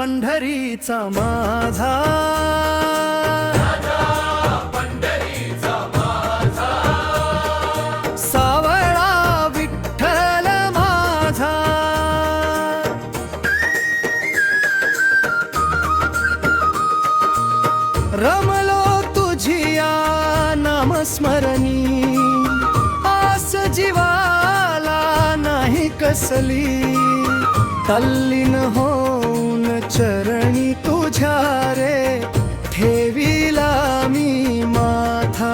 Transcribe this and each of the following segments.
पंढरीचा माझा, सावळा विठ्ठल माझा. रमलो तुझिया नामस्मरणी, आस जीवाला नाही कसली. तल्लीन होऊन चरणी तुझ्या रे, ठेविला मी माथा.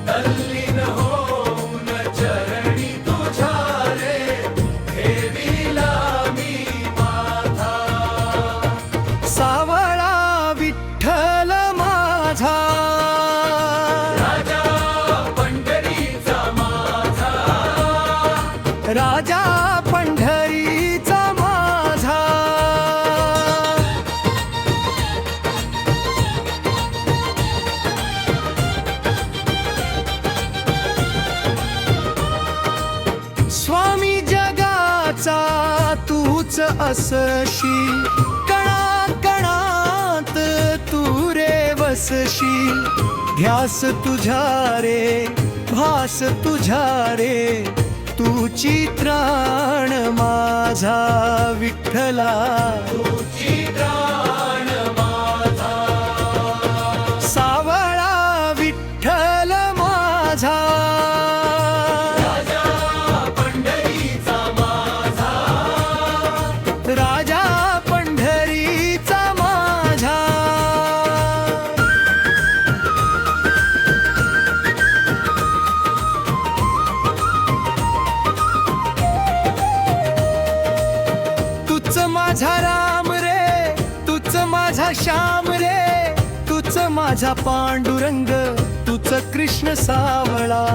तल्लीन होऊन चरणी तुझ्या रे, ठेविला मी माथा. सावळा विठ्ठल माझा, राजा पंढरीचा माझा, राजा पंढरीचा माझा. स्वामी जगाचा तूच असशी, कणाकणात तू रे वसशी. ध्यास तुझ्या रे, भास तुझ्या रे, तुची त्राण माझा विठ्ठला. तुची त्राण माझा, सावळा विठ्ठल माझा. राजा पंढरीचा माझा, राजा पंढरीचा माझा. तूच माझा राम रे, तूच माझा श्याम रे, तूच माझा पांडुरंग, तूच कृष्ण सावळा.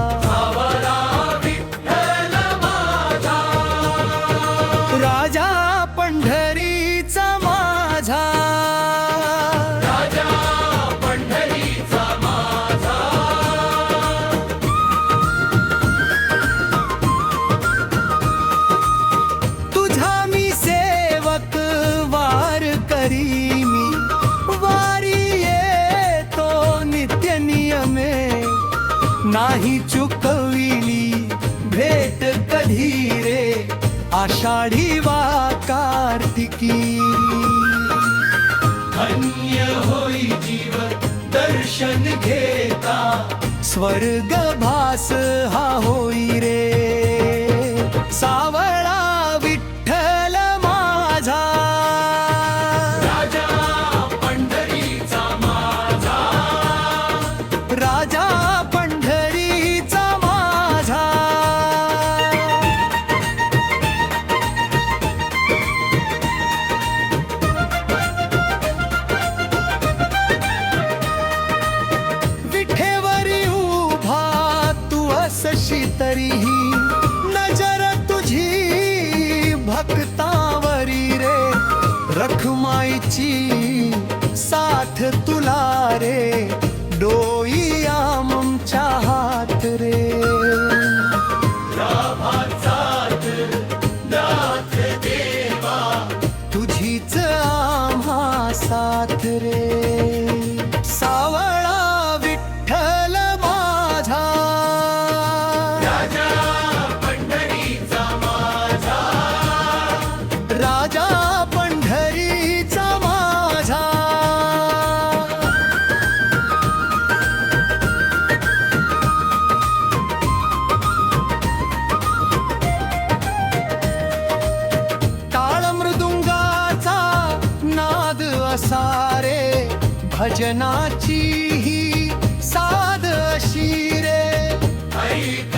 राजा पंढरीचा माझा, राजा पंढरीचा माझा. तुझा मी सेवक वार करी मी, वारी येतो नित्य नियमे. नाही चुकविली भेट कधी रे, आषाढी वा कार्तिकी. धन्य होई जीव दर्शन घेता, स्वर्ग भास हा होई रे. सावळा विठ्ठल माझा, राजा पंढरीचा माझा, राजा पंढरीचा माझा. विठेवरी उभा तू असशी तरीही, नजर तुझी भक्तावरी रे. रखमाईची साथ तुला रे, डोई आमच्या हात रे. नाथ देवा तुझीच आम्हा साथ रे. सावळा विठ्ठल माझा, राजा पंढरीचा माझा, राजा पंढरीचा माझा. टाळ मृदुंगाचा नाद असा रे, भजनाची ही साध अशी रे. ऐक